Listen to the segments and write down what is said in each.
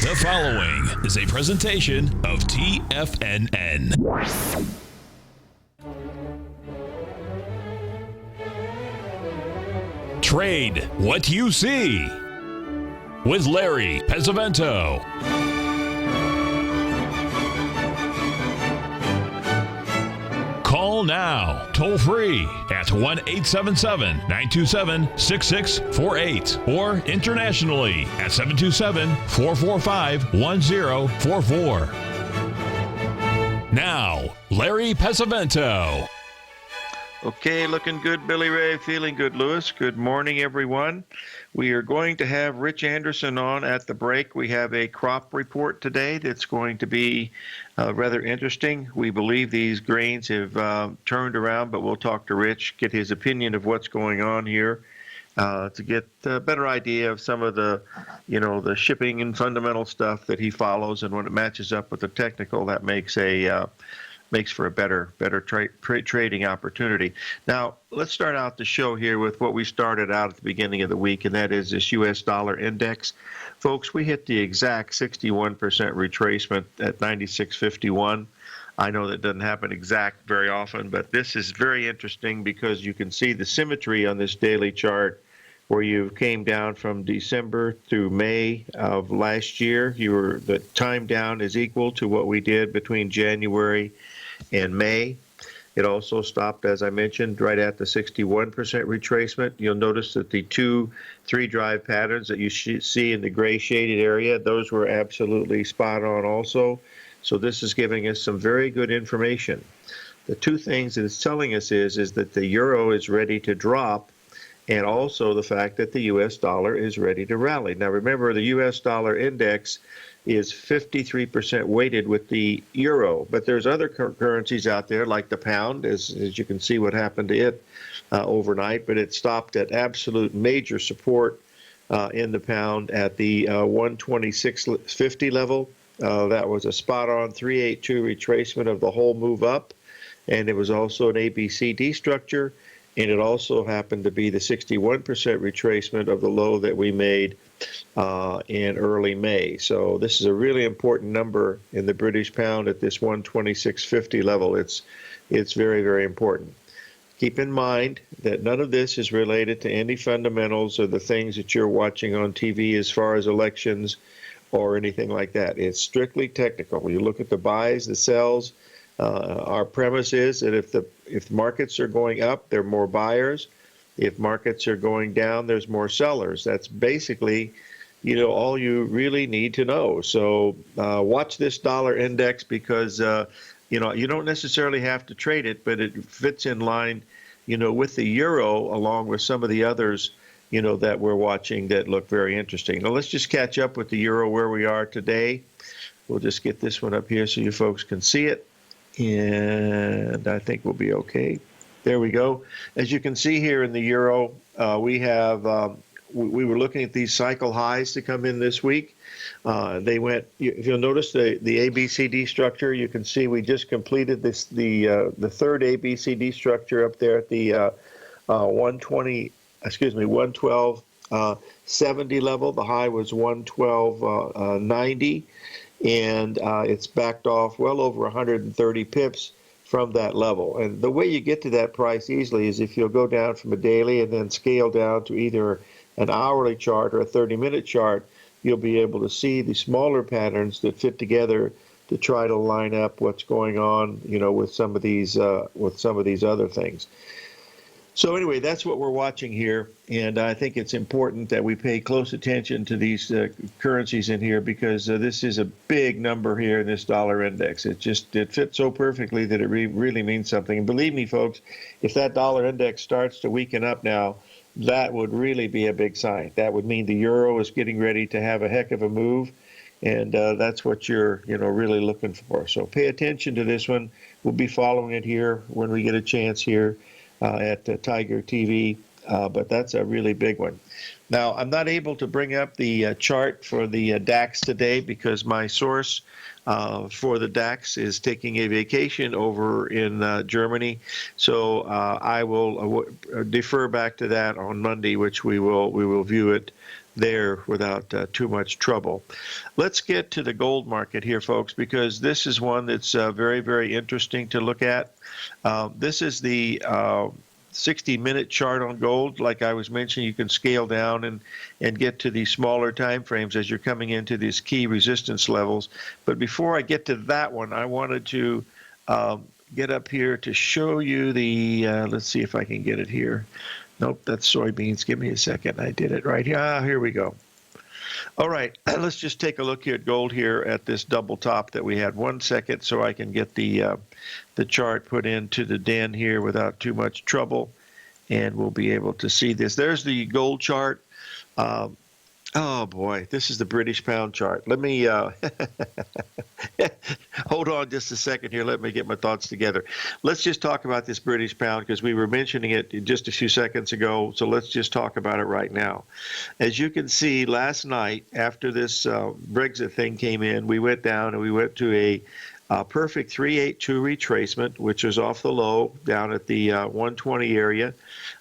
The following is a presentation of TFNN. Trade what you see with Larry Pesavento. Call now, toll free at 1-877-927-6648 or internationally at 727-445-1044. Now, Larry Pesavento. Okay, looking good, Billy Ray. Feeling good, Lewis. Good morning, everyone. We are going to have Rich Anderson on at the break. We have a crop report today that's going to be rather interesting. We believe these grains have turned around, but we'll talk to Rich, get his opinion of what's going on here to get a better idea of some of the, the shipping and fundamental stuff that he follows, and when it matches up with the technical, that makes for a better trading opportunity. Now, let's start out the show here with what we started out at the beginning of the week, and that is this U.S. dollar index. Folks, we hit the exact 61% retracement at 96.51. I know that doesn't happen exact very often, but this is very interesting because you can see the symmetry on this daily chart where you came down from December through May of last year. The time down is equal to what we did between January and May. It also stopped, as I mentioned, right at the 61% retracement. You'll notice that the 2-3 drive patterns that you see in the gray shaded area, those were absolutely spot on also. So this is giving us some very good information. The two things that it's telling us is that the euro is ready to drop, and also the fact that the U.S. dollar is ready to rally. Now remember, the U.S. dollar index is 53% weighted with the euro, but there's other currencies out there like the pound, as you can see what happened to it overnight, but it stopped at absolute major support in the pound at the 126.50 level. That was a spot-on 382 retracement of the whole move up, and it was also an ABCD structure, and it also happened to be the 61% retracement of the low that we made in early May. So this is a really important number in the British pound at this 126.50 level. It's very, very important. Keep in mind that none of this is related to any fundamentals or the things that you're watching on TV as far as elections or anything like that. It's strictly technical. You look at the buys, the sells. Our premise is that if markets are going up, there are more buyers. If markets are going down, there's more sellers. That's basically, all you really need to know. So watch this dollar index because, you don't necessarily have to trade it, but it fits in line, with the euro along with some of the others, that we're watching that look very interesting. Now let's just catch up with the euro where we are today. We'll just get this one up here so you folks can see it. And I think we'll be okay. There we go. As you can see here in the euro, we have we were looking at these cycle highs to come in this week. They went. If you'll notice the ABCD structure, you can see we just completed the third ABCD structure up there at the 112.70 level. The high was 112.90. And it's backed off well over 130 pips from that level. And the way you get to that price easily is if you'll go down from a daily and then scale down to either an hourly chart or a 30-minute chart, you'll be able to see the smaller patterns that fit together to try to line up what's going on, with some of these other things. So anyway, that's what we're watching here, and I think it's important that we pay close attention to these currencies in here because this is a big number here in this dollar index. It fits so perfectly that it really means something. And believe me, folks, if that dollar index starts to weaken up now, that would really be a big sign. That would mean the euro is getting ready to have a heck of a move, and that's what you're really looking for. So pay attention to this one. We'll be following it here when we get a chance here at Tiger TV, but that's a really big one. Now, I'm not able to bring up the chart for the DAX today because my source for the DAX is taking a vacation over in Germany. So I will defer back to that on Monday, which we will view it there without too much trouble. Let's get to the gold market here, folks, because this is one that's very, very interesting to look at. This is the 60-minute chart on gold. Like I was mentioning, you can scale down and get to the smaller time frames as you're coming into these key resistance levels. But before I get to that one, I wanted to get up here to show you the, let's see if I can get it here. Nope, that's soybeans. Give me a second. I did it right here. Here we go. All right, let's just take a look here at gold here at this double top that we had. 1 second so I can get the chart put into the den here without too much trouble, and we'll be able to see this. There's the gold chart. Oh boy, this is the British pound chart. Let me hold on just a second here. Let me get my thoughts together. Let's just talk about this British pound because we were mentioning it just a few seconds ago. So let's just talk about it right now. As you can see, last night after this Brexit thing came in, we went down and we went to a perfect 382 retracement, which was off the low down at the 120 area.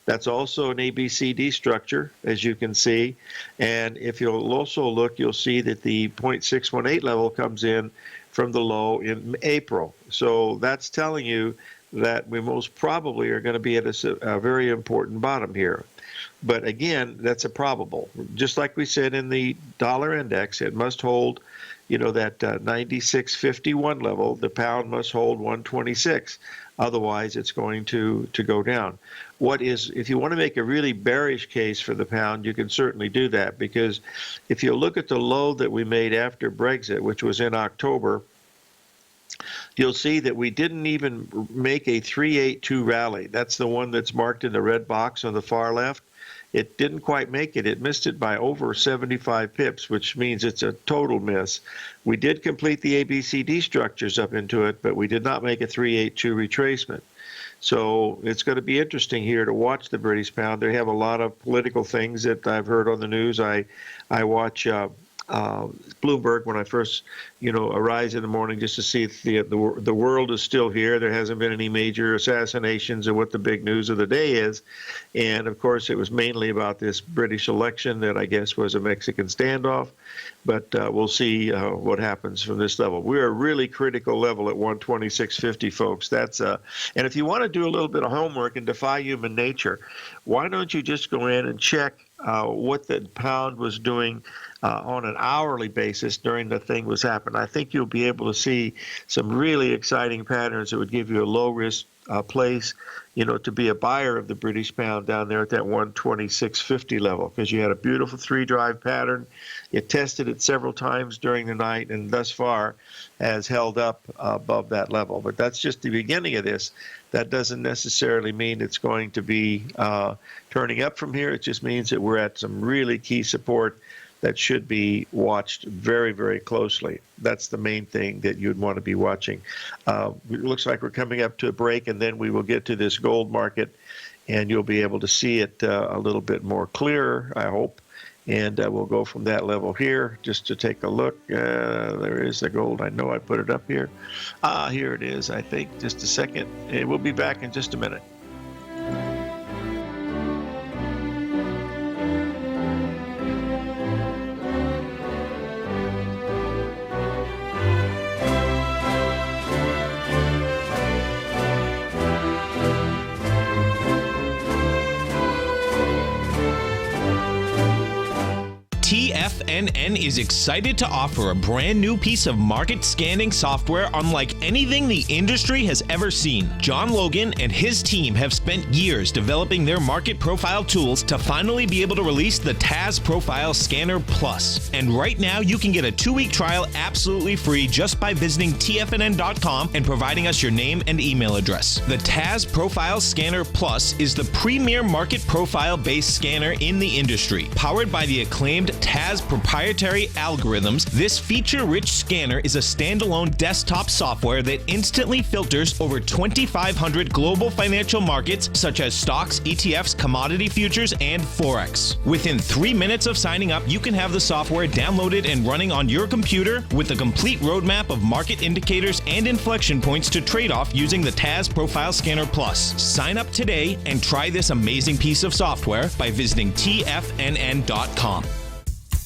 That's also an ABCD structure, as you can see. And if you'll also look, you'll see that the 0.618 level comes in from the low in April. So that's telling you that we most probably are going to be at a very important bottom here. But again, that's a probable. Just like we said in the dollar index, it must hold, you know, that 96.51 level. The pound must hold 126. Otherwise, it's going to go down. If you want to make a really bearish case for the pound, you can certainly do that, because if you look at the low that we made after Brexit, which was in October, you'll see that we didn't even make a 382 rally. That's the one that's marked in the red box on the far left. It didn't quite make it. It missed it by over 75 pips, which means it's a total miss. We did complete the ABCD structures up into it, but we did not make a 382 retracement. So it's going to be interesting here to watch the British pound. They have a lot of political things that I've heard on the news. I watch Bloomberg when I first, arise in the morning just to see if the world is still here. There hasn't been any major assassinations and what the big news of the day is. And of course, it was mainly about this British election that I guess was a Mexican standoff. But we'll see what happens from this level. We're a really critical level at 126.50, folks. That's and if you want to do a little bit of homework and defy human nature, why don't you just go in and check what the pound was doing on an hourly basis during the thing was happening. I think you'll be able to see some really exciting patterns that would give you a low risk place, to be a buyer of the British pound down there at that 126.50 level, because you had a beautiful 3-drive pattern. It tested it several times during the night and thus far has held up above that level. But that's just the beginning of this. That doesn't necessarily mean it's going to be turning up from here. It just means that we're at some really key support that should be watched very, very closely. That's the main thing that you'd want to be watching. It looks like we're coming up to a break, and then we will get to this gold market, and you'll be able to see it a little bit more clearer, I hope. And we'll go from that level here just to take a look. There is the gold. I know I put it up here. Here it is, I think. Just a second. And we'll be back in just a minute. TFNN is excited to offer a brand new piece of market scanning software unlike anything the industry has ever seen. John Logan and his team have spent years developing their market profile tools to finally be able to release the TAS Profile Scanner Plus. And right now you can get a 2-week trial absolutely free just by visiting TFNN.com and providing us your name and email address. The TAS Profile Scanner Plus is the premier market profile-based scanner in the industry. Powered by the acclaimed TAS proprietary algorithms, this feature-rich scanner is a standalone desktop software that instantly filters over 2,500 global financial markets such as stocks, ETFs, commodity futures, and Forex. Within 3 minutes of signing up, you can have the software downloaded and running on your computer with a complete roadmap of market indicators and inflection points to trade off using the TAS Profile Scanner Plus. Sign up today and try this amazing piece of software by visiting TFNN.com.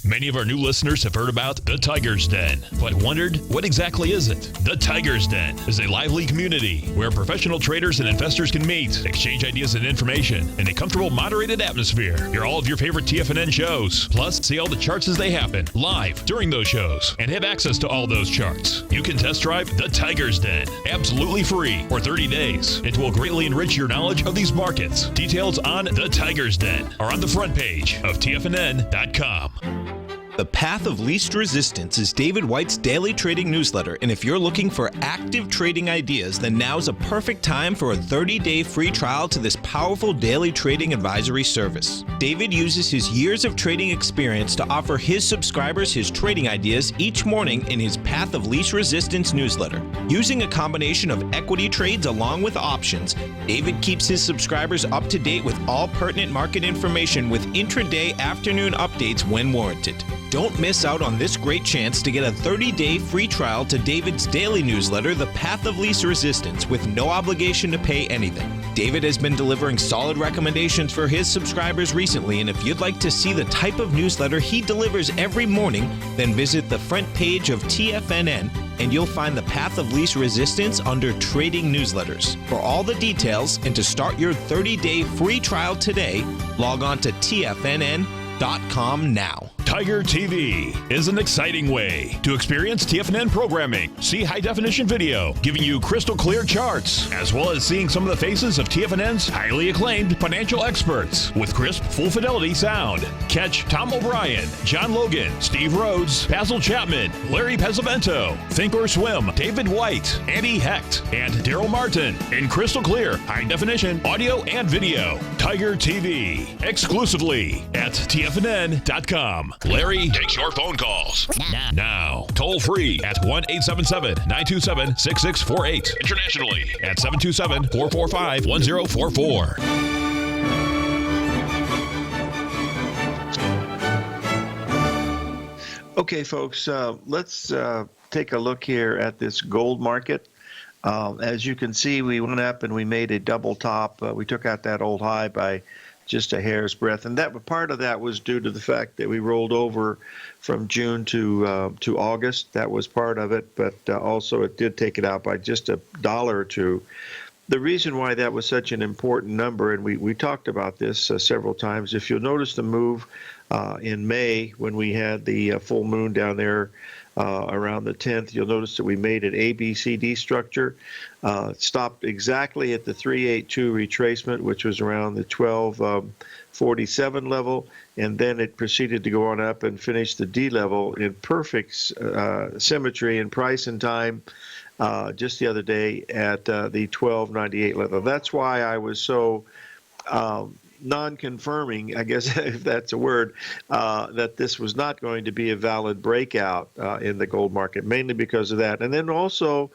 Many of our new listeners have heard about the Tiger's Den, but wondered, what exactly is it? The Tiger's Den is a lively community where professional traders and investors can meet, exchange ideas and information in a comfortable, moderated atmosphere. Hear all of your favorite TFNN shows, plus see all the charts as they happen live during those shows, and have access to all those charts. You can test drive the Tiger's Den absolutely free for 30 days. It will greatly enrich your knowledge of these markets. Details on the Tiger's Den are on the front page of TFNN.com. The Path of Least Resistance is David White's daily trading newsletter, and if you're looking for active trading ideas, then now's a perfect time for a 30-day free trial to this powerful daily trading advisory service. David uses his years of trading experience to offer his subscribers his trading ideas each morning in his Path of Least Resistance newsletter. Using a combination of equity trades along with options, David keeps his subscribers up to date with all pertinent market information with intraday afternoon updates when warranted. Don't miss out on this great chance to get a 30-day free trial to David's daily newsletter, The Path of Least Resistance, with no obligation to pay anything. David has been delivering solid recommendations for his subscribers recently, and if you'd like to see the type of newsletter he delivers every morning, then visit the front page of TFNN and you'll find the Path of Least Resistance under Trading Newsletters. For all the details and to start your 30-day free trial today, log on to TFNN.com now. Tiger TV is an exciting way to experience TFNN programming. See high-definition video, giving you crystal clear charts, as well as seeing some of the faces of TFNN's highly acclaimed financial experts with crisp, full-fidelity sound. Catch Tom O'Brien, John Logan, Steve Rhodes, Basil Chapman, Larry Pesavento, Think or Swim, David White, Andy Hecht, and Daryl Martin in crystal clear, high-definition audio and video. Tiger TV, exclusively at TFNN.com. Larry takes your phone calls now. Toll free at 1-877-927-6648. Internationally at 727-445-1044. Okay, folks, let's take a look here at this gold market. As you can see, we went up and we made a double top. We took out that old high by just a hair's breadth, and that part of that was due to the fact that we rolled over from June to August. That was part of it, but also it did take it out by just $1 or $2. The reason why that was such an important number, and we talked about this several times, if you'll notice the move in May when we had the full moon down there around the 10th, you'll notice that we made an ABCD structure. Stopped exactly at the 382 retracement, which was around the 1247 level, and then it proceeded to go on up and finish the D level in perfect symmetry in price and time just the other day at the 1298 level. That's why I was so non-confirming, I guess if that's a word, that this was not going to be a valid breakout in the gold market, mainly because of that. And then also,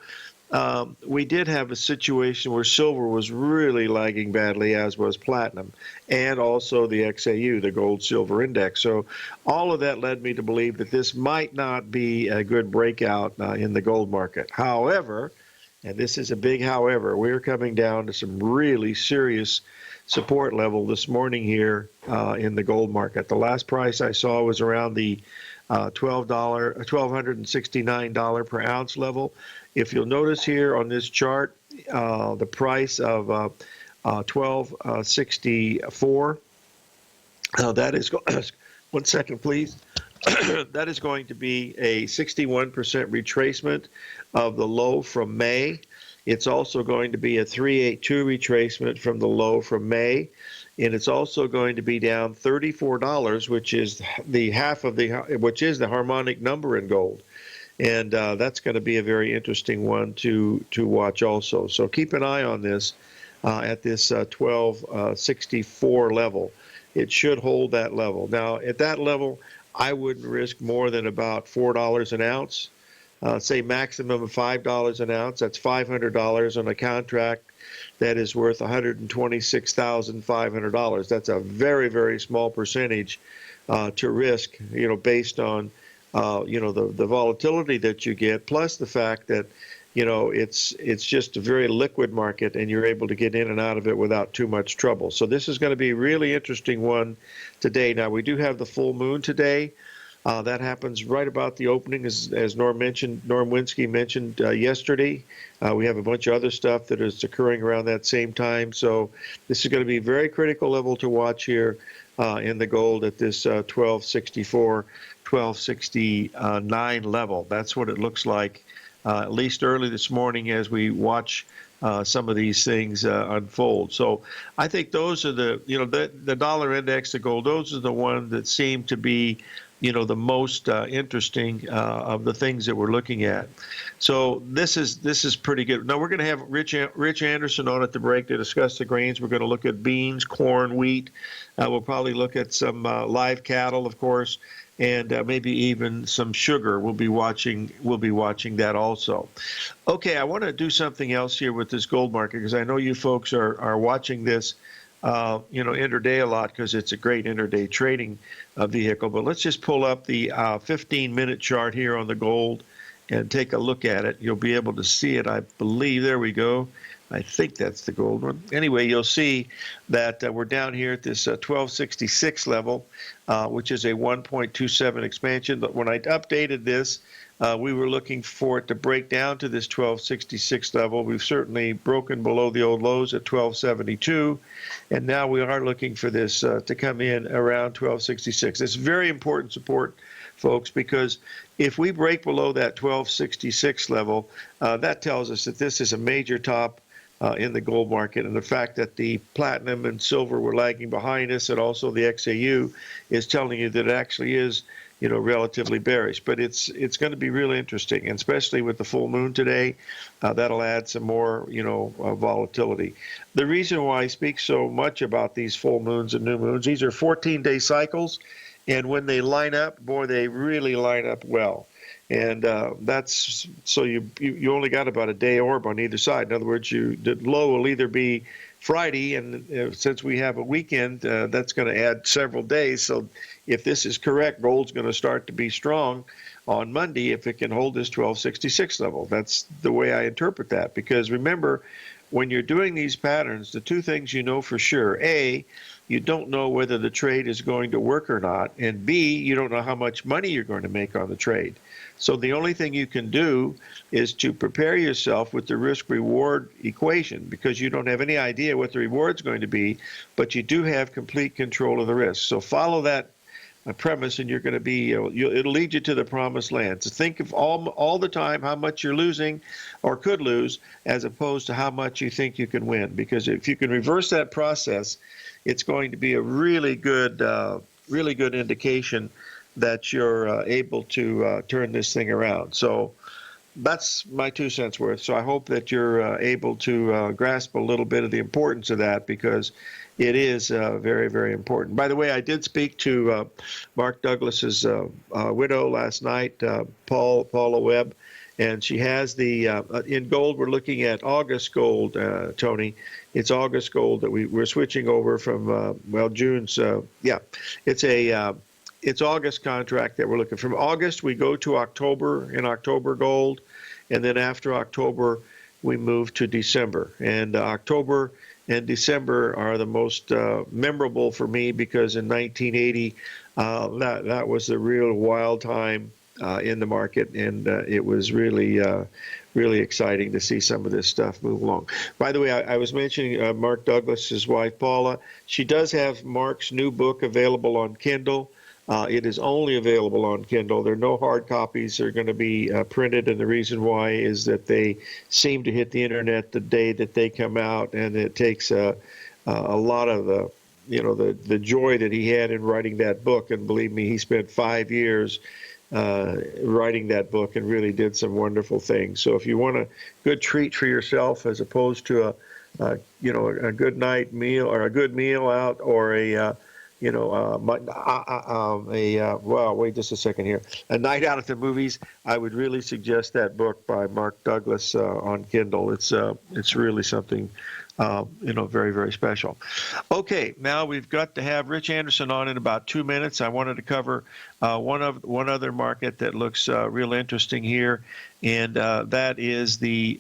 we did have a situation where silver was really lagging badly, as was platinum, and also the XAU, the gold-silver index. So all of that led me to believe that this might not be a good breakout in the gold market. However, and this is a big however, we're coming down to some really serious support level this morning here in the gold market. The last price I saw was around the $1,269 per ounce level. If you'll notice here on this chart, the price of $1,264, that is, one second please, that is going to be a 61% retracement of the low from May. It's also going to be a 382 retracement from the low from May, and it's also going to be down $34, which is the harmonic number in gold, and that's going to be a very interesting one to watch also. So keep an eye on this at this 1264 level. It should hold that level. Now at that level, I wouldn't risk more than about $4 an ounce. Say maximum of $5 an ounce. That's $500 on a contract that is worth $126,500. That's a very, very small percentage to risk, based on, the volatility that you get, plus the fact that, it's just a very liquid market and you're able to get in and out of it without too much trouble. So this is going to be a really interesting one today. Now, we do have the full moon today. That happens right about the opening, as Norm Winsky mentioned yesterday. We have a bunch of other stuff that is occurring around that same time. So this is going to be a very critical level to watch here in the gold at this 1264, 1269 level. That's what it looks like, at least early this morning as we watch some of these things unfold. So I think those are the dollar index, the gold, those are the ones that seem to be the most interesting of the things that we're looking at. So this is pretty good. Now we're going to have Rich Anderson on at the break to discuss the grains. We're going to look at beans, corn, wheat. We'll probably look at some live cattle, of course, and maybe even some sugar. We'll be watching that also. Okay, I want to do something else here with this gold market because I know you folks are watching this intraday a lot because it's a great intraday trading vehicle. But let's just pull up the 15-minute chart here on the gold and take a look at it. You'll be able to see it, I believe. There we go. I think that's the gold one. Anyway, you'll see that we're down here at this 1266 level, which is a 1.27 expansion. But when I updated this, we were looking for it to break down to this 1266 level. We've certainly broken below the old lows at 1272, and now we are looking for this to come in around 1266. It's very important support, folks, because if we break below that 1266 level, that tells us that this is a major top in the gold market, and the fact that the platinum and silver were lagging behind us, and also the XAU is telling you that it actually is relatively bearish. But it's going to be really interesting, and especially with the full moon today, that'll add some more volatility. The reason why I speak so much about these full moons and new moons, these are 14-day cycles, and when they line up, boy, they really line up well. And that's so you only got about a day orb on either side. In other words, the low will either be Friday, and since we have a weekend, that's going to add several days. So if this is correct, gold's going to start to be strong on Monday if it can hold this 1266 level. That's the way I interpret that, because remember, when you're doing these patterns, the two things you know for sure: A, you don't know whether the trade is going to work or not, and B, you don't know how much money you're going to make on the trade. So the only thing you can do is to prepare yourself with the risk-reward equation, because you don't have any idea what the reward's going to be, but you do have complete control of the risk. So follow that premise, and you're going to be it'll lead you to the promised land. So think of all the time how much you're losing or could lose, as opposed to how much you think you can win. Because if you can reverse that process, it's going to be a really good indication that you're able to turn this thing around. So that's my 2 cents worth. So I hope that you're able to grasp a little bit of the importance of that, because it is very, very important. By the way, I did speak to Mark Douglas's widow last night, Paula Webb, and she has the in gold. We're looking at August gold, Tony. It's August gold that we're switching over from June's. It's August contract that we're looking from. August we go to October in October gold, and then after October we move to December. And October and December are the most memorable for me, because in 1980 that was the real wild time in the market, and it was really exciting to see some of this stuff move along. By the way, I was mentioning Mark Douglas's wife Paula. She does have Mark's new book available on Kindle. It is only available on Kindle. There are no hard copies that are going to be printed, and the reason why is that they seem to hit the internet the day that they come out, and it takes a lot of the joy that he had in writing that book. And believe me, he spent 5 years writing that book and really did some wonderful things. So if you want a good treat for yourself, as opposed to a good night meal or a good meal out, or wait just a second here, a night out at the movies, I would really suggest that book by Mark Douglas on Kindle. It's really something very, very special. Okay, now we've got to have Rich Anderson on in about 2 minutes. I wanted to cover one other market that looks real interesting here, and that is the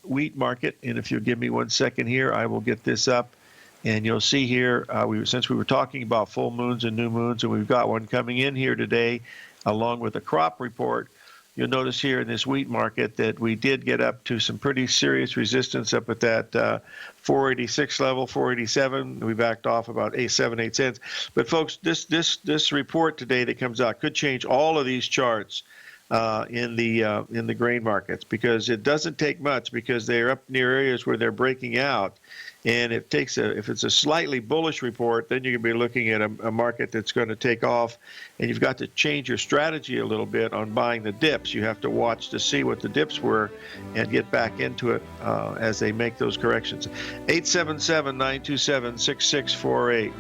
wheat market. And if you'll give me 1 second here, I will get this up And you'll see here, since we were talking about full moons and new moons, and we've got one coming in here today, along with a crop report, you'll notice here in this wheat market that we did get up to some pretty serious resistance up at that 486 level, 487. We backed off about 7-8 cents. But folks, this report today that comes out could change all of these charts in the grain markets, because it doesn't take much, because they're up near areas where they're breaking out. And if it's a slightly bullish report, then you're going to be looking at a market that's going to take off, and you've got to change your strategy a little bit on buying the dips. You have to watch to see what the dips were and get back into it as they make those corrections. 877-927-6648.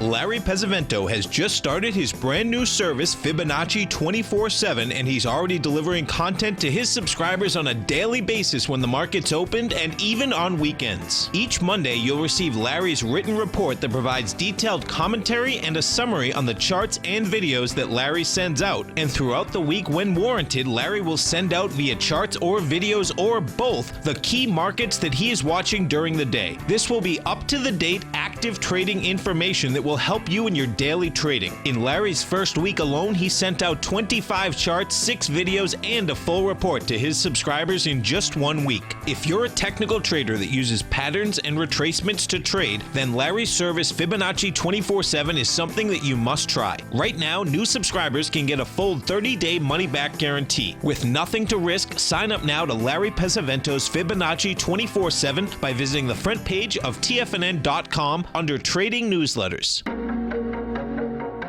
Larry Pesavento has just started his brand new service, Fibonacci 24/7, and he's already delivering content to his subscribers on a daily basis when the market's opened and even on weekends. Each Monday, you'll receive Larry's written report that provides detailed commentary and a summary on the charts and videos that Larry sends out. And throughout the week, when warranted, Larry will send out via charts or videos or both the key markets that he is watching during the day. This will be up-to-the-date, active trading information that will help you in your daily trading. In Larry's first week alone, he sent out 25 charts, 6 videos, and a full report to his subscribers in just 1 week. If you're a technical trader that uses patterns and retracements to trade, then Larry's service Fibonacci 24/7 is something that you must try. Right now, new subscribers can get a full 30-day money-back guarantee. With nothing to risk, sign up now to Larry Pesavento's Fibonacci 24/7 by visiting the front page of TFNN.com under Trading Newsletters.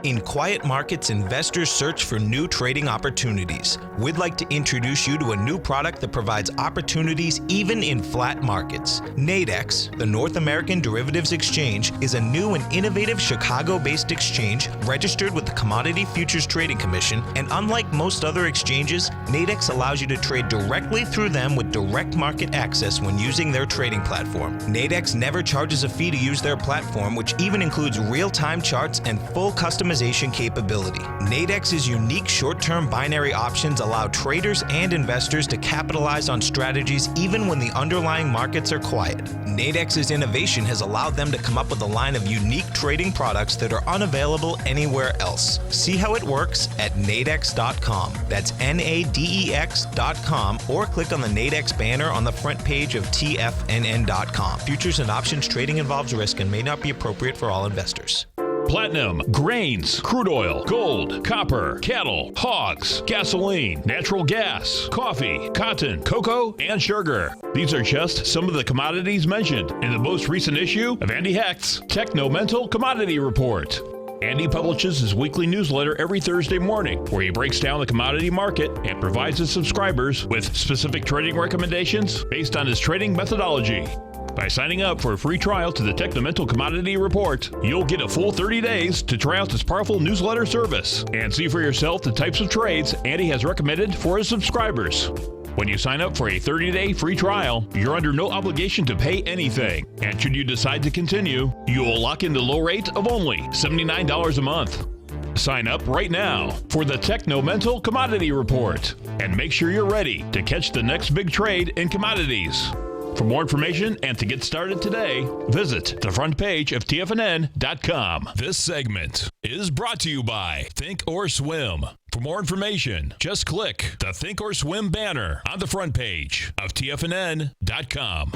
In quiet markets, investors search for new trading opportunities. We'd like to introduce you to a new product that provides opportunities even in flat markets. Nadex, the North American Derivatives Exchange, is a new and innovative Chicago-based exchange registered with the Commodity Futures Trading Commission, and unlike most other exchanges, Nadex allows you to trade directly through them with direct market access when using their trading platform. Nadex never charges a fee to use their platform, which even includes real-time charts and full customization capability. Nadex's unique short-term binary options allow traders and investors to capitalize on strategies even when the underlying markets are quiet. Nadex's innovation has allowed them to come up with a line of unique trading products that are unavailable anywhere else. See how it works at nadex.com. That's NADEX.com, or click on the Nadex banner on the front page of TFNN.com. Futures and options trading involves risk and may not be appropriate for all investors. Platinum, grains, crude oil, gold, copper, cattle, hogs, gasoline, natural gas, coffee, cotton, cocoa, and sugar. These are just some of the commodities mentioned in the most recent issue of Andy Hecht's Techno-Mental Commodity Report. Andy publishes his weekly newsletter every Thursday morning, where he breaks down the commodity market and provides his subscribers with specific trading recommendations based on his trading methodology. By signing up for a free trial to the Techno-Mental Commodity Report, you'll get a full 30 days to try out this powerful newsletter service and see for yourself the types of trades Andy has recommended for his subscribers. When you sign up for a 30-day free trial, you're under no obligation to pay anything. And should you decide to continue, you will lock in the low rate of only $79 a month. Sign up right now for the Techno-Mental Commodity Report and make sure you're ready to catch the next big trade in commodities. For more information and to get started today, visit the front page of TFNN.com. This segment is brought to you by Think or Swim. For more information, just click the Think or Swim banner on the front page of TFNN.com.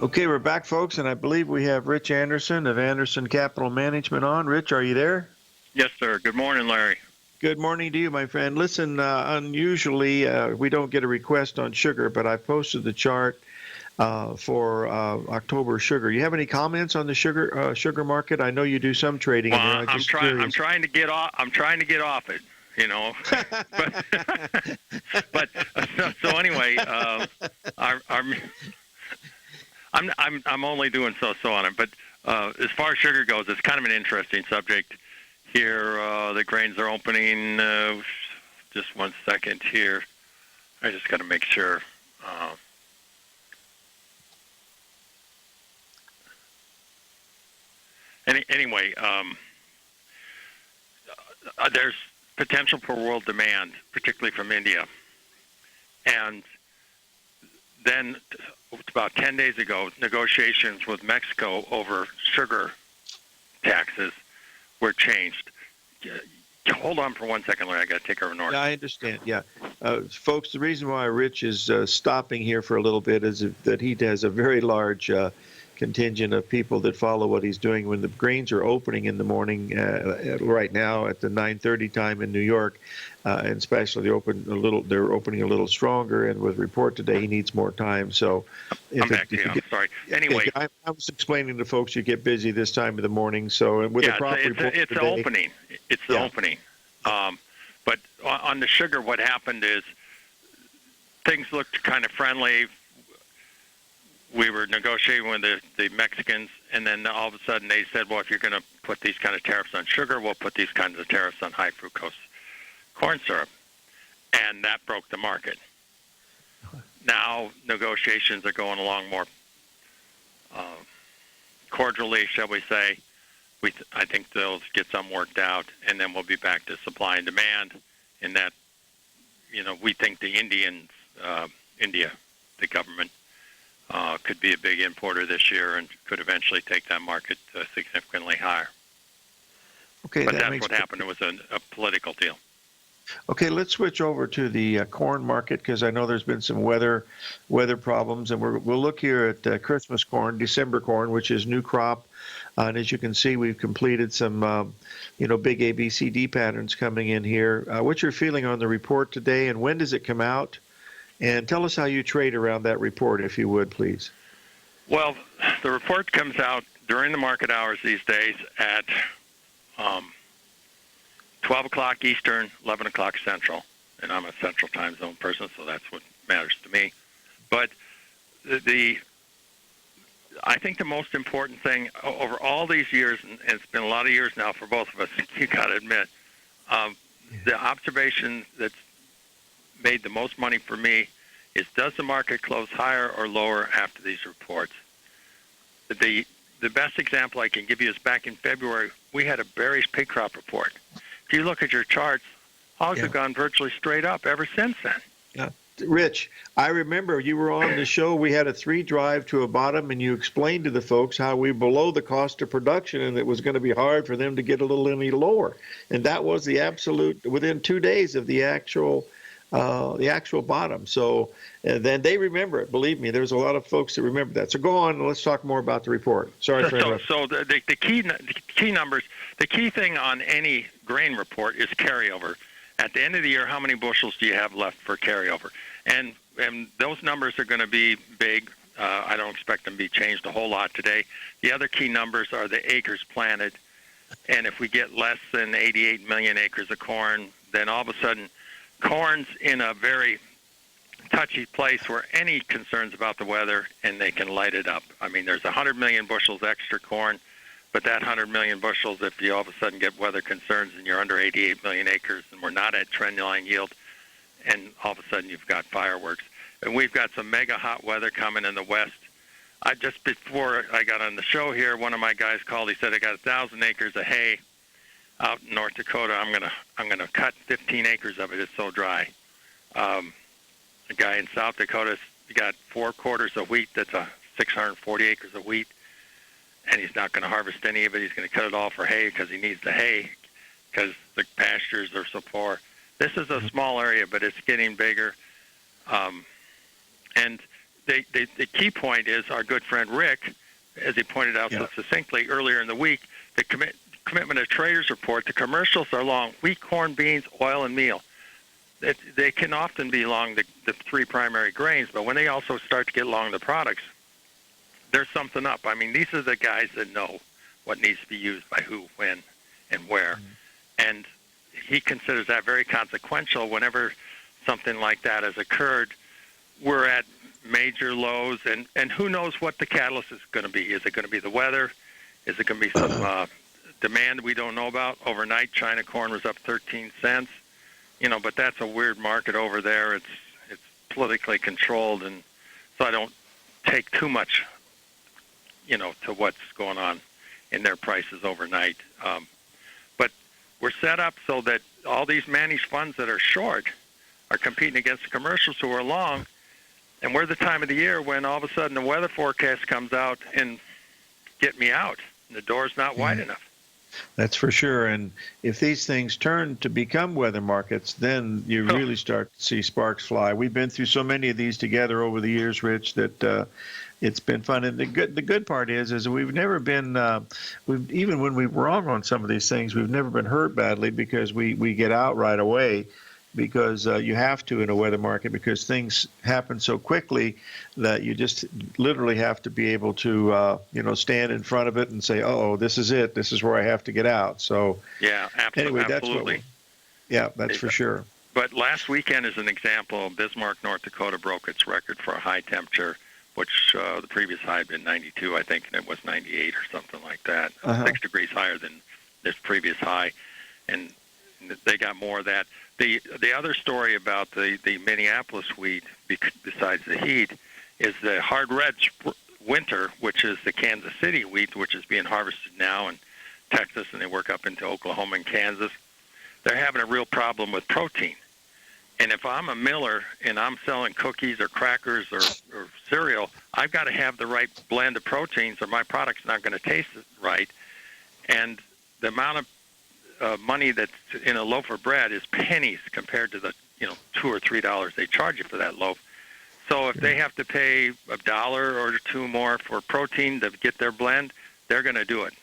Okay, we're back, folks, and I believe we have Rich Anderson of Anderson Capital Management on. Rich, are you there? Yes, sir. Good morning, Larry. Good morning to you, my friend. Listen, unusually, we don't get a request on sugar, but I posted the chart for October sugar. You have any comments on the sugar market? I know you do some trading. Well, I'm trying to get off. I'm trying to get off it. You know, but so anyway, I'm only doing so on it. But as far as sugar goes, it's kind of an interesting subject. Here, the grains are opening just one second here. I just got to make sure. Anyway, there's potential for world demand, particularly from India. And then about 10 days ago, negotiations with Mexico over sugar taxes were changed. Hold on for 1 second, Larry. I got to take over north. Yeah, I understand. Yeah. Folks, the reason why Rich is stopping here for a little bit is that he has a very large contingent of people that follow what he's doing. When the grains are opening in the morning, right now at the 9:30 time in New York, and especially they're opening a little stronger. And with report today, he needs more time. So, I'm back to you. I'm sorry. Anyway, I was explaining to folks you get busy this time of the morning. So, with the crop report it's today, the opening. It's the opening. But on the sugar, what happened is things looked kind of friendly. We were negotiating with the Mexicans, and then all of a sudden they said, well, if you're going to put these kind of tariffs on sugar, we'll put these kinds of tariffs on high fructose corn syrup. And that broke the market. Now negotiations are going along more cordially, shall we say. I think they'll get some worked out, and then we'll be back to supply and demand. And that, we think the India, the government, could be a big importer this year and could eventually take that market significantly higher. Okay, but that's what happened. It was a political deal. Okay, let's switch over to the corn market because I know there's been some weather problems, and we'll look here at Christmas corn, December corn, which is new crop. And as you can see, we've completed some, big ABCD patterns coming in here. What's your feeling on the report today, and when does it come out? And tell us how you trade around that report, if you would, please. Well, the report comes out during the market hours these days at 12 o'clock Eastern, 11 o'clock Central. And I'm a Central time zone person, so that's what matters to me. But I think the most important thing over all these years, and it's been a lot of years now for both of us, you got to admit, the observation that's made the most money for me is, does the market close higher or lower after these reports? The best example I can give you is back in February, we had a bearish pig crop report. If you look at your charts, hogs have gone virtually straight up ever since then. Yeah. Rich, I remember you were on the show. We had a 3 drive to a bottom, and you explained to the folks how we were below the cost of production, and it was going to be hard for them to get a little any lower. And that was the absolute within 2 days of the actual bottom. So then they remember it. Believe me, there's a lot of folks that remember that. So go on, and let's talk more about the report. Sorry for interrupting. So the key numbers, the key thing on any grain report is carryover. At the end of the year, how many bushels do you have left for carryover? And those numbers are going to be big. I don't expect them to be changed a whole lot today. The other key numbers are the acres planted. And if we get less than 88 million acres of corn, then all of a sudden corn's in a very touchy place where any concerns about the weather, and they can light it up. I mean, there's 100 million bushels extra corn, but that 100 million bushels, if you all of a sudden get weather concerns and you're under 88 million acres and we're not at trend line yield, and all of a sudden you've got fireworks. And we've got some mega hot weather coming in the west. Just before I got on the show here, one of my guys called. He said, I got 1,000 acres of hay out in North Dakota. I'm gonna cut 15 acres of it. It's so dry. A guy in South Dakota's got 4 quarters of wheat. That's 640 acres of wheat, and he's not going to harvest any of it. He's going to cut it all for hay because he needs the hay because the pastures are so poor. This is a small area, but it's getting bigger. And the key point is our good friend Rick, as he pointed out so succinctly earlier in the week, the commitment of traders report, the commercials are long: wheat, corn, beans, oil, and meal. They can often be long the 3 primary grains, but when they also start to get long the products, there's something up. I mean, these are the guys that know what needs to be used by who, when, and where. Mm-hmm. And he considers that very consequential. Whenever something like that has occurred, we're at major lows, and who knows what the catalyst is going to be. Is it going to be the weather? Is it going to be some demand we don't know about? Overnight, China corn was up 13 cents. but that's a weird market over there. It's politically controlled, and so I don't take too much, to what's going on in their prices overnight. But we're set up so that all these managed funds that are short are competing against the commercials who are long, and we're the time of the year when all of a sudden the weather forecast comes out and get me out. And the door's not wide enough. That's for sure. And if these things turn to become weather markets, then you really start to see sparks fly. We've been through so many of these together over the years, Rich, that it's been fun. And the good part is we've never been, even when we're wrong on some of these things, we've never been hurt badly because we get out right away. Because you have to in a weather market, because things happen so quickly that you just literally have to be able to, stand in front of it and say, "Oh, this is it. This is where I have to get out." So yeah, absolutely. Anyway, that's for sure. But last weekend, as an example, Bismarck, North Dakota broke its record for a high temperature, which the previous high had been 92, I think, and it was 98 or something like that, 6 degrees higher than this previous high, and they got more of that. The other story about the Minneapolis wheat, besides the heat, is the hard red winter, which is the Kansas City wheat, which is being harvested now in Texas, and they work up into Oklahoma and Kansas. They're having a real problem with protein. And if I'm a miller and I'm selling cookies or crackers or cereal, I've got to have the right blend of proteins or my product's not going to taste right. And the amount of money that's in a loaf of bread is pennies compared to the $2 or $3 they charge you for that loaf. So if they have to pay $1 or $2 more for protein to get their blend, they're going to do it.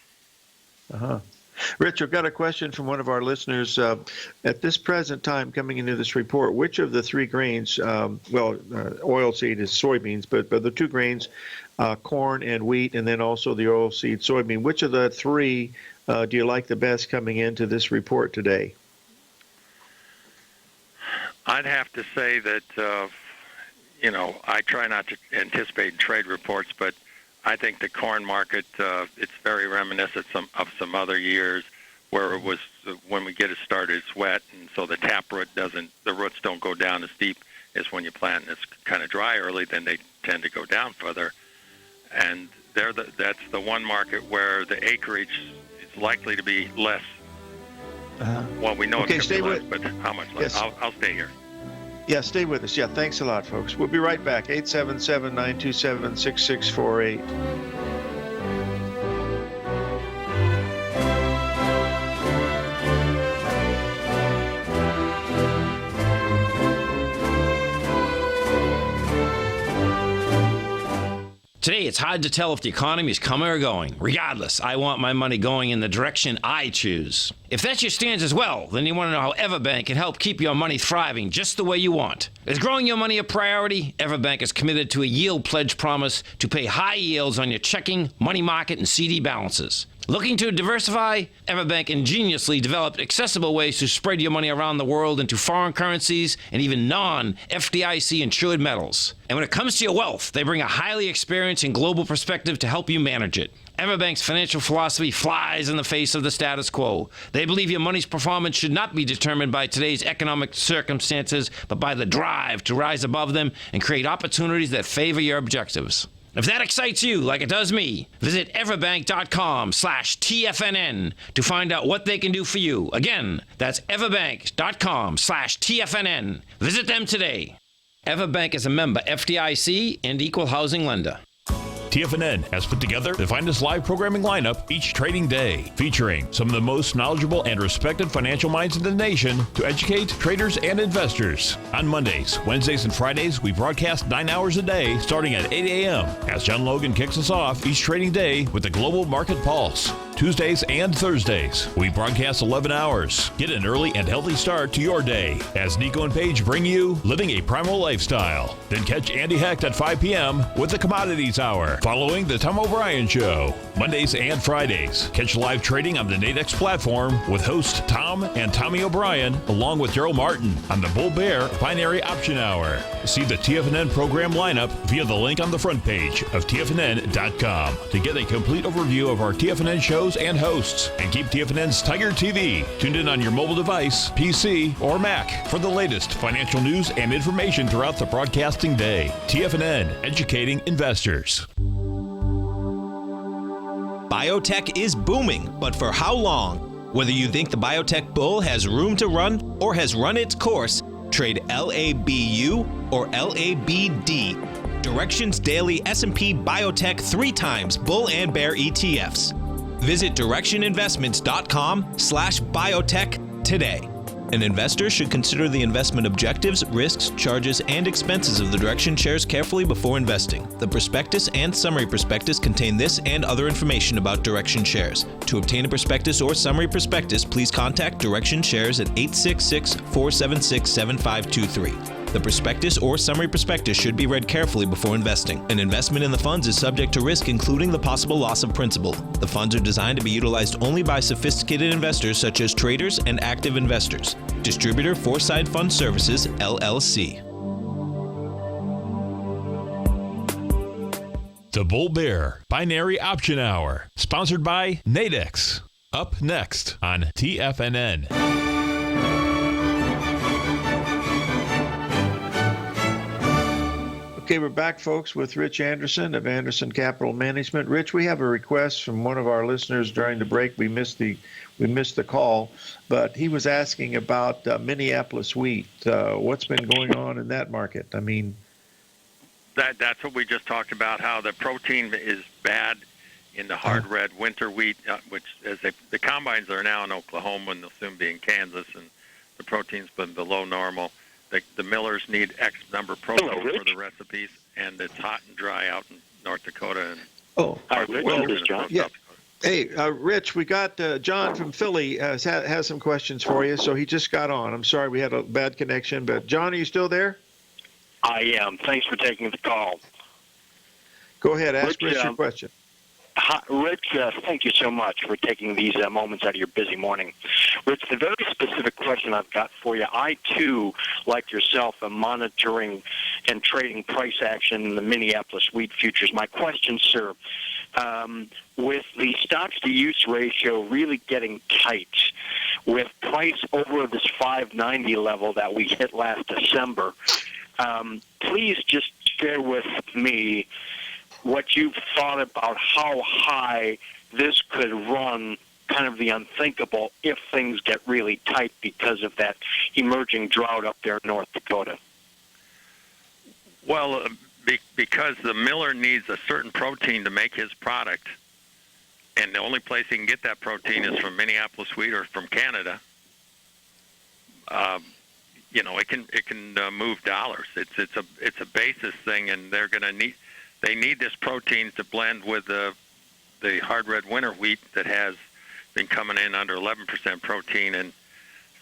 Rich, I've got a question from one of our listeners. At this present time, coming into this report, which of the three grains, oilseed is soybeans, but the two grains, corn and wheat, and then also the oilseed soybean, which of the three do you like the best coming into this report today? I'd have to say that, I try not to anticipate trade reports, but I think the corn market, it's very reminiscent of some other years where it was, when we get it started, it's wet, and so the the roots don't go down as deep as when you plant and it's kind of dry early, then they tend to go down further. And that's the one market where the acreage is likely to be less. Well, we know it can be less, but how much less? Yes. I'll stay here. Yeah, stay with us. Yeah, thanks a lot, folks. We'll be right back. 877-927-6648. Today, it's hard to tell if the economy is coming or going. Regardless, I want my money going in the direction I choose. If that's your stance as well, then you want to know how Everbank can help keep your money thriving just the way you want. Is growing your money a priority? Everbank is committed to a yield pledge promise to pay high yields on your checking, money market, and CD balances. Looking to diversify? Everbank ingeniously developed accessible ways to spread your money around the world into foreign currencies and even non-FDIC insured metals. And when it comes to your wealth, they bring a highly experienced and global perspective to help you manage it. Everbank's financial philosophy flies in the face of the status quo. They believe your money's performance should not be determined by today's economic circumstances, but by the drive to rise above them and create opportunities that favor your objectives. If that excites you like it does me, visit everbank.com/TFNN to find out what they can do for you. Again, that's everbank.com/TFNN. Visit them today. Everbank is a member FDIC and equal housing lender. TFNN has put together the finest live programming lineup each trading day, featuring some of the most knowledgeable and respected financial minds in the nation to educate traders and investors. On Mondays, Wednesdays, and Fridays, we broadcast 9 hours a day starting at 8 a.m. as John Logan kicks us off each trading day with the Global Market Pulse. Tuesdays and Thursdays, we broadcast 11 hours. Get an early and healthy start to your day as Nico and Paige bring you Living a Primal Lifestyle. Then catch Andy Hecht at 5 p.m. with the Commodities Hour, following the Tom O'Brien Show. Mondays and Fridays, catch live trading on the Nadex platform with host Tom and Tommy O'Brien, along with Daryl Martin on the Bull Bear Binary Option Hour. See the TFNN program lineup via the link on the front page of TFNN.com to get a complete overview of our TFNN shows shows and hosts. And keep TFNN's Tiger TV tuned in on your mobile device, PC, or Mac for the latest financial news and information throughout the broadcasting day. TFNN, educating investors. Biotech is booming, but for how long? Whether you think the biotech bull has room to run or has run its course, trade LABU or LABD. Direction's daily S&P Biotech 3 times bull and bear ETFs. Visit directioninvestments.com/biotech today. An investor should consider the investment objectives, risks, charges, and expenses of the Direction shares carefully before investing. The prospectus and summary prospectus contain this and other information about Direction shares. To obtain a prospectus or summary prospectus, please contact Direction shares at 866-476-7523. The prospectus or summary prospectus should be read carefully before investing. An investment in the funds is subject to risk, including the possible loss of principal. The funds are designed to be utilized only by sophisticated investors such as traders and active investors. Distributor Foreside Fund Services, LLC. The Bull Bear Binary Option Hour, sponsored by Nadex. Up next on TFNN. Okay, we're back, folks, with Rich Anderson of Anderson Capital Management. Rich, we have a request from one of our listeners during the break. We missed the call, but he was asking about Minneapolis wheat. What's been going on in that market? I mean, that's what we just talked about. How the protein is bad in the hard red winter wheat, which as the combines are now in Oklahoma and they'll soon be in Kansas, and the protein's been below normal. The millers need X number of protein for the recipes, and it's hot and dry out in North Dakota. And Rich, John. Yeah. Hey, Rich, we got John from Philly has some questions for you, so he just got on. I'm sorry we had a bad connection, but John, are you still there? I am. Thanks for taking the call. Go ahead, ask Rich your question. Hi, Rich, thank you so much for taking these moments out of your busy morning. Rich, the very specific question I've got for you, I too, like yourself, am monitoring and trading price action in the Minneapolis wheat futures. My question, sir, with the stocks-to-use ratio really getting tight, with price over this 590 level that we hit last December, please just share with me what you've thought about how high this could run, kind of the unthinkable, if things get really tight because of that emerging drought up there in North Dakota. Well, because the miller needs a certain protein to make his product, and the only place he can get that protein is from Minneapolis wheat or from Canada. It can move dollars. It's a basis thing, and they need this protein to blend with the hard red winter wheat that has been coming in under 11% protein, and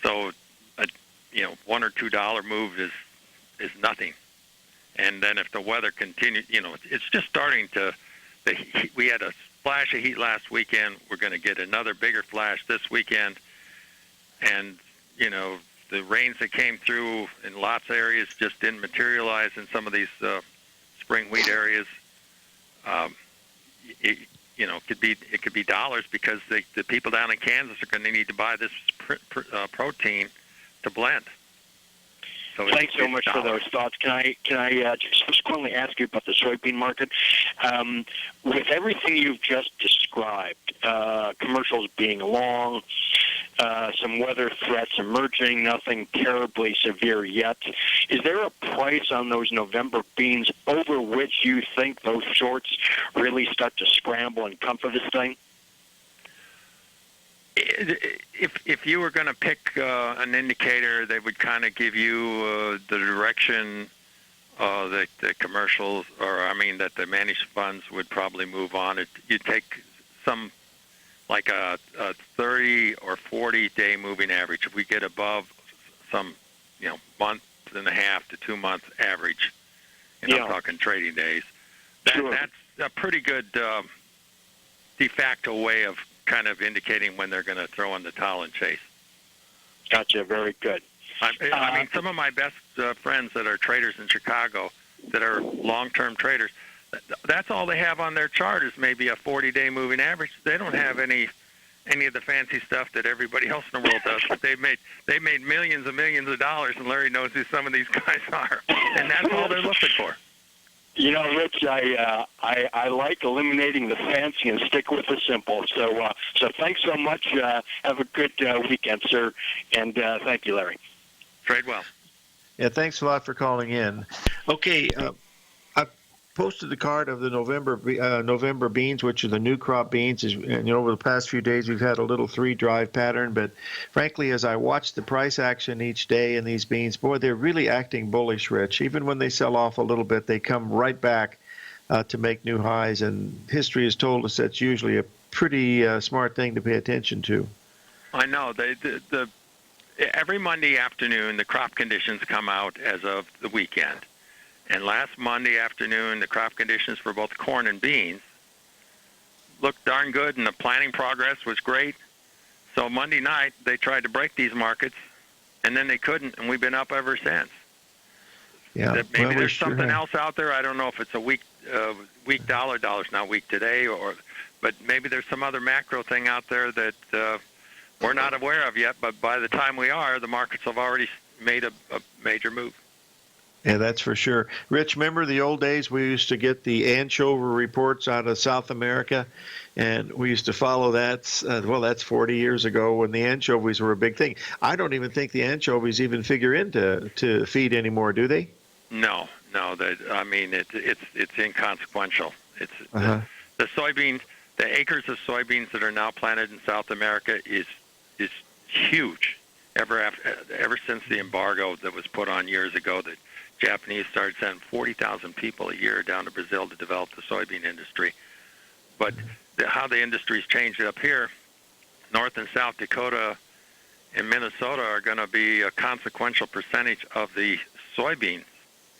so $1 or $2 move is nothing. And then if the weather continues, it's just starting to. We had a flash of heat last weekend. We're going to get another bigger flash this weekend, and the rains that came through in lots of areas just didn't materialize in some of these spring wheat areas. It could be dollars because the people down in Kansas are going to need to buy this protein to blend. So thanks so much for those thoughts. Can I just subsequently ask you about the soybean market? With everything you've just described, commercials being long, some weather threats emerging, nothing terribly severe yet. Is there a price on those November beans over which you think those shorts really start to scramble and come for this thing? If you were going to pick an indicator that would kind of give you the direction that the commercials, that the managed funds would probably move on, you'd take some like a 30 or 40-day moving average. If we get above some, month and a half to 2 month average, I'm talking trading days, that's a pretty good de facto way of kind of indicating when they're going to throw in the towel and chase. Gotcha. Very good. Some of my best friends that are traders in Chicago that are long-term traders, that's all they have on their chart is maybe a 40-day moving average. They don't have any of the fancy stuff that everybody else in the world does. But they made millions and millions of dollars, and Larry knows who some of these guys are, and that's all they're looking for. You know, Rich, I like eliminating the fancy and stick with the simple. So thanks so much. Have a good weekend, sir, and thank you, Larry. Trade well. Yeah, thanks a lot for calling in. Okay, I posted the card of the November beans, which are the new crop beans. And over the past few days, we've had a little 3-drive pattern. But frankly, as I watch the price action each day in these beans, boy, they're really acting bullish, Rich. Even when they sell off a little bit, they come right back to make new highs. And history has told us that's usually a pretty smart thing to pay attention to. I know. Every Monday afternoon, the crop conditions come out as of the weekend. And last Monday afternoon, the crop conditions for both corn and beans looked darn good, and the planting progress was great. So Monday night, they tried to break these markets, and then they couldn't, and we've been up ever since. Yeah, Maybe there's something else out there. I don't know if it's a weak dollar's not weak today, but maybe there's some other macro thing out there that we're not aware of yet. But by the time we are, the markets have already made a major move. Yeah, that's for sure. Rich, remember the old days we used to get the anchovy reports out of South America, and we used to follow that. That's 40 years ago when the anchovies were a big thing. I don't even think the anchovies even figure into feed anymore, do they? No. It's inconsequential. It's the soybeans, the acres of soybeans that are now planted in South America is huge. Ever since the embargo that was put on years ago, that Japanese started sending 40,000 people a year down to Brazil to develop the soybean industry. But how the industry's changed up here, North and South Dakota and Minnesota are going to be a consequential percentage of the soybean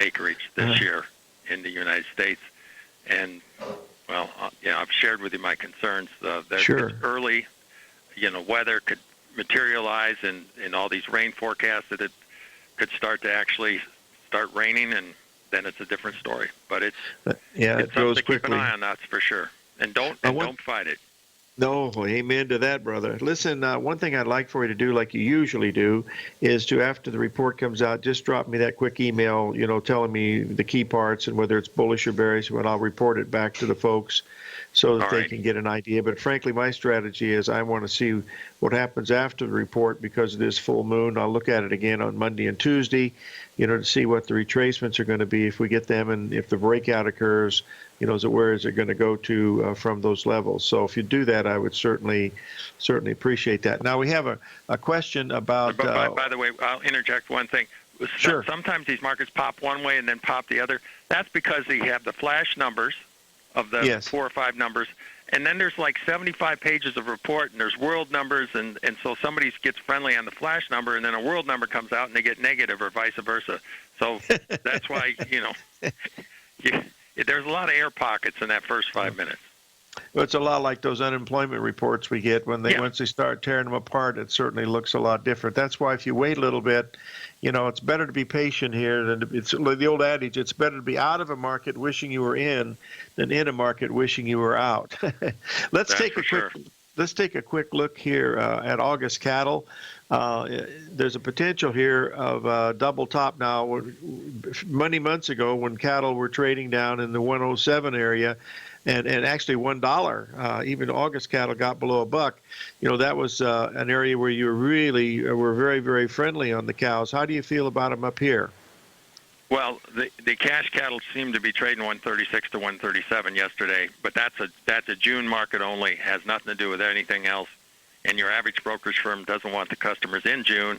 acreage this year in the United States. And, I've shared with you my concerns. Sure. It's early, weather could materialize in all these rain forecasts that it could start to actually start raining, and then it's a different story. But it's it goes something to quickly. keep an eye on, that's for sure. And don't fight it. No, amen to that, brother. Listen, one thing I'd like for you to do, like you usually do, is to, after the report comes out, just drop me that quick email, telling me the key parts and whether it's bullish or bearish, and I'll report it back to the folks so that they can get an idea. But frankly, my strategy is I want to see what happens after the report because of this full moon. I'll look at it again on Monday and Tuesday, to see what the retracements are going to be if we get them, and if the breakout occurs, where is it going to go to from those levels. So if you do that, I would certainly appreciate that. Now we have a question about. By the way, I'll interject one thing. Sure. Sometimes these markets pop one way and then pop the other. That's because you have the flash numbers of the 4 or 5 numbers, and then there's like 75 pages of report, and there's world numbers, and so somebody gets friendly on the flash number, and then a world number comes out, and they get negative, or vice versa. So that's why, there's a lot of air pockets in that first 5 minutes. Well, it's a lot like those unemployment reports we get once they start tearing them apart. It certainly looks a lot different. That's why if you wait a little bit, it's better to be patient here than it's the old adage. It's better to be out of a market wishing you were in than in a market wishing you were out. Let's take a quick look here at August cattle. There's a potential here of double top now. Many months ago, when cattle were trading down in the 107 area, and actually $1, even August cattle got below $1. That was an area where you were very, very friendly on the cows. How do you feel about them up here? Well, the cash cattle seem to be trading 136 to 137 yesterday, but that's a June market only. Has nothing to do with anything else. And your average brokerage firm doesn't want the customers in June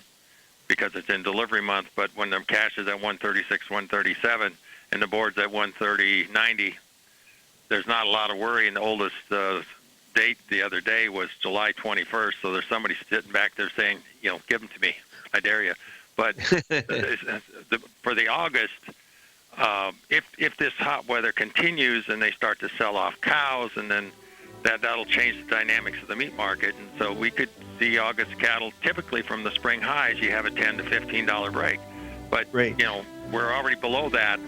because it's in delivery month. But when the cash is at 136, 137, and the board's at 130.90, there's not a lot of worry. And the oldest date the other day was July 21st. So there's somebody sitting back there saying, give them to me. I dare you. But for the August, if this hot weather continues and they start to sell off cows, and then that'll change the dynamics of the meat market. And so we could see August cattle, typically from the spring highs, you have a $10 to $15 break. But, we're already below that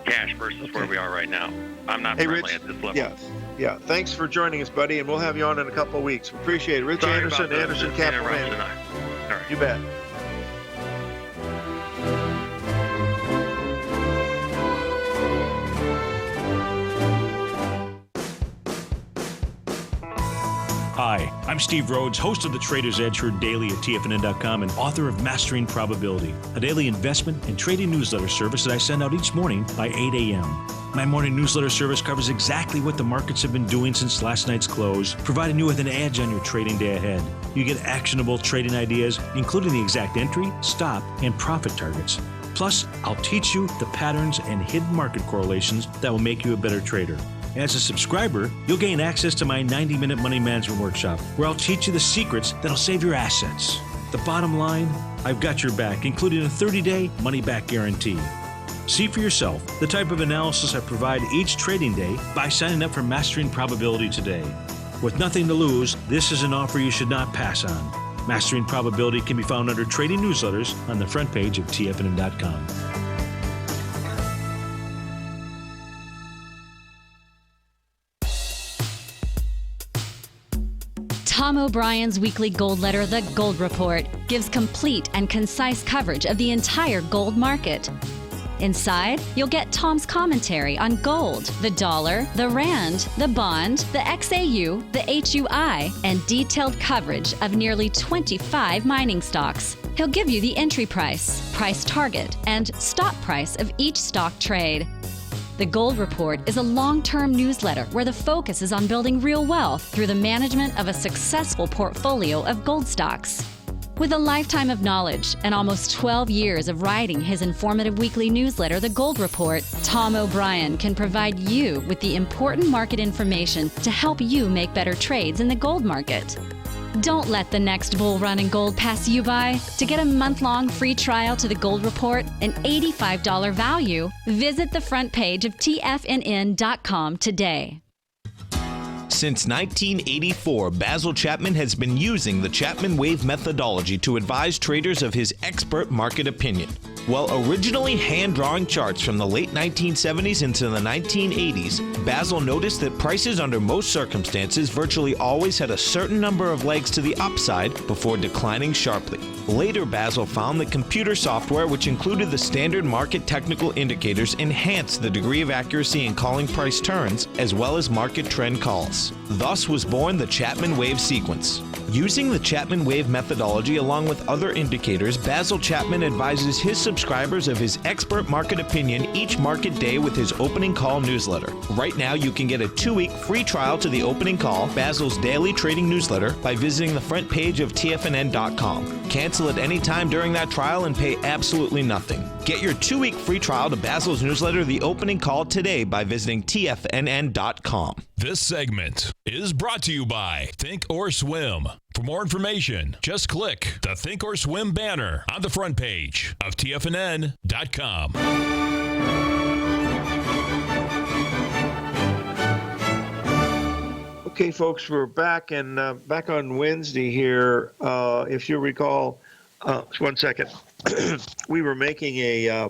cash versus where we are right now. I'm not Hey, friendly Rich. at this level. Yeah. Thanks for joining us, buddy, and we'll have you on in a couple of weeks. Appreciate it. Rich Sorry Anderson, about the Anderson Capital interruption. Management. All right. You bet. Hi, I'm Steve Rhodes, host of the Trader's Edge heard daily at TFNN.com and author of Mastering Probability, a daily investment and trading newsletter service that I send out each morning by 8 a.m. My morning newsletter service covers exactly what the markets have been doing since last night's close, providing you with an edge on your trading day ahead. You get actionable trading ideas, including the exact entry, stop, and profit targets. Plus, I'll teach you the patterns and hidden market correlations that will make you a better trader. As a subscriber, you'll gain access to my 90-minute money management workshop, where I'll teach you the secrets that'll save your assets. The bottom line, I've got your back, including a 30-day money-back guarantee. See for yourself the type of analysis I provide each trading day by signing up for Mastering Probability today. With nothing to lose, this is an offer you should not pass on. Mastering Probability can be found under Trading Newsletters on the front page of TFNN.com. Tom O'Brien's weekly gold letter, The Gold Report, gives complete and concise coverage of the entire gold market. Inside, you'll get Tom's commentary on gold, the dollar, the rand, the bond, the XAU, the HUI, and detailed coverage of nearly 25 mining stocks. He'll give you the entry price, price target, and stop price of each stock trade. The Gold Report is a long-term newsletter where the focus is on building real wealth through the management of a successful portfolio of gold stocks. With a lifetime of knowledge and almost 12 years of writing his informative weekly newsletter, The Gold Report, Tom O'Brien can provide you with the important market information to help you make better trades in the gold market. Don't let the next bull run in gold pass you by. To get a month-long free trial to the Gold Report, an $85 value, visit the front page of TFNN.com today. Since 1984, Basil Chapman has been using the Chapman Wave methodology to advise traders of his expert market opinion. While originally hand-drawing charts from the late 1970s into the 1980s, Basil noticed that prices under most circumstances virtually always had a certain number of legs to the upside before declining sharply. Later, Basil found that computer software, which included the standard market technical indicators, enhanced the degree of accuracy in calling price turns, as well as market trend calls. Thus was born the Chapman Wave sequence. Using the Chapman Wave methodology along with other indicators, Basil Chapman advises his subscribers of his expert market opinion each market day with his opening call newsletter. Right now, you can get a 2-week free trial to the opening call, Basil's daily trading newsletter, by visiting the front page of TFNN.com. Cancel at any time during that trial and pay absolutely nothing. Get your 2-week free trial to Basil's newsletter, The Opening Call, today by visiting TFNN.com. This segment is brought to you by Think or Swim. For more information, just click the Think or Swim banner on the front page of TFNN.com. Okay, folks, we're back and back on Wednesday here. If you recall, one second, we were making a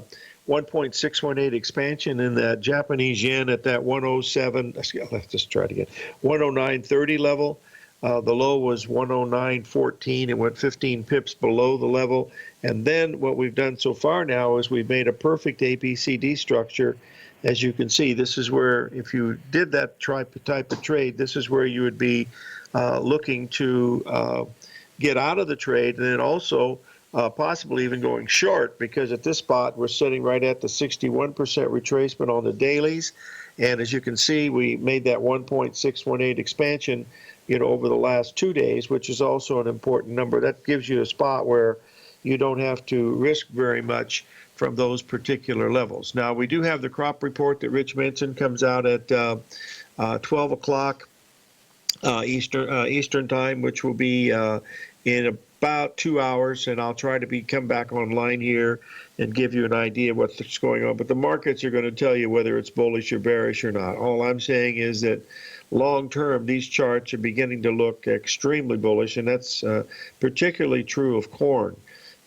1.618 expansion in the Japanese yen at that 107. Let's just try it again. 109.30 level. The low was 109.14. It went 15 pips below the level. And then what we've done so far now is we've made a perfect ABCD structure. As you can see, this is where, if you did that type of trade, this is where you would be looking to get out of the trade, and then also possibly even going short, because at this spot we're sitting right at the 61% retracement on the dailies. And as you can see, we made that 1.618 expansion, over the last 2 days, which is also an important number. That gives you a spot where you don't have to risk very much from those particular levels. Now, we do have the crop report that Rich mentioned, comes out at 12 o'clock Eastern time, which will be in about 2 hours, and I'll try to come back online here and give you an idea of what's going on. But the markets are going to tell you whether it's bullish or bearish or not. All I'm saying is that long term, these charts are beginning to look extremely bullish, and that's particularly true of corn.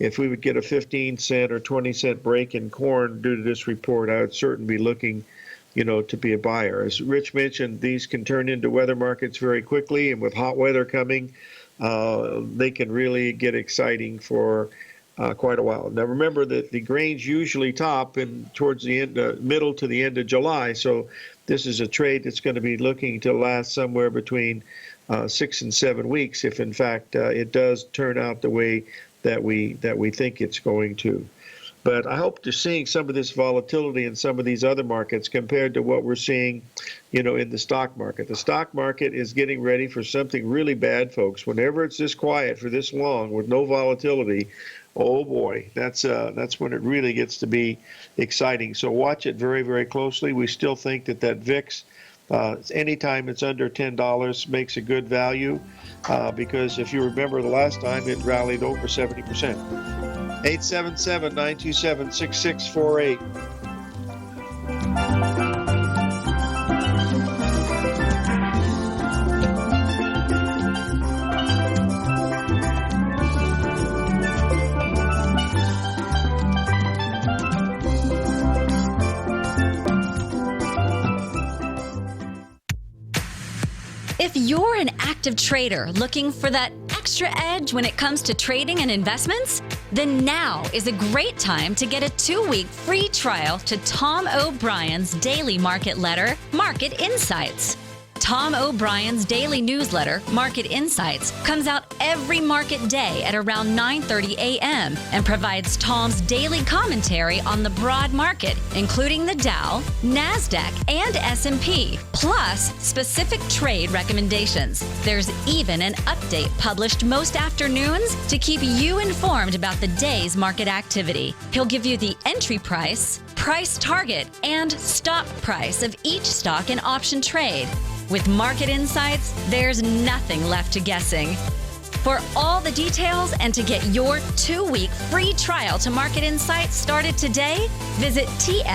If we would get a 15-cent or 20-cent break in corn due to this report, I would certainly be looking to be a buyer. As Rich mentioned, these can turn into weather markets very quickly, and with hot weather coming, they can really get exciting for quite a while. Now remember that the grains usually top towards the end, middle to the end of July, so this is a trade that's going to be looking to last somewhere between 6 and 7 weeks, if in fact it does turn out the way that we think it's going to. But I hope to seeing some of this volatility in some of these other markets compared to what we're seeing, in the stock market. The stock market is getting ready for something really bad, folks. Whenever it's this quiet for this long with no volatility, oh boy, that's when it really gets to be exciting. So watch it very, very closely. We still think that VIX, anytime it's under $10, makes a good value because if you remember the last time, it rallied over 70%. 877-927-6648. If you're an active trader looking for that extra edge when it comes to trading and investments, then now is a great time to get a 2-week free trial to Tom O'Brien's daily market letter, Market Insights. Tom O'Brien's daily newsletter, Market Insights, comes out every market day at around 9:30 a.m. and provides Tom's daily commentary on the broad market, including the Dow, NASDAQ, and S&P, plus specific trade recommendations. There's even an update published most afternoons to keep you informed about the day's market activity. He'll give you the entry price, price target, and stop price of each stock and option trade. With Market Insights, there's nothing left to guessing. For all the details and to get your 2-week free trial to Market Insights started today, visit TFNN.com.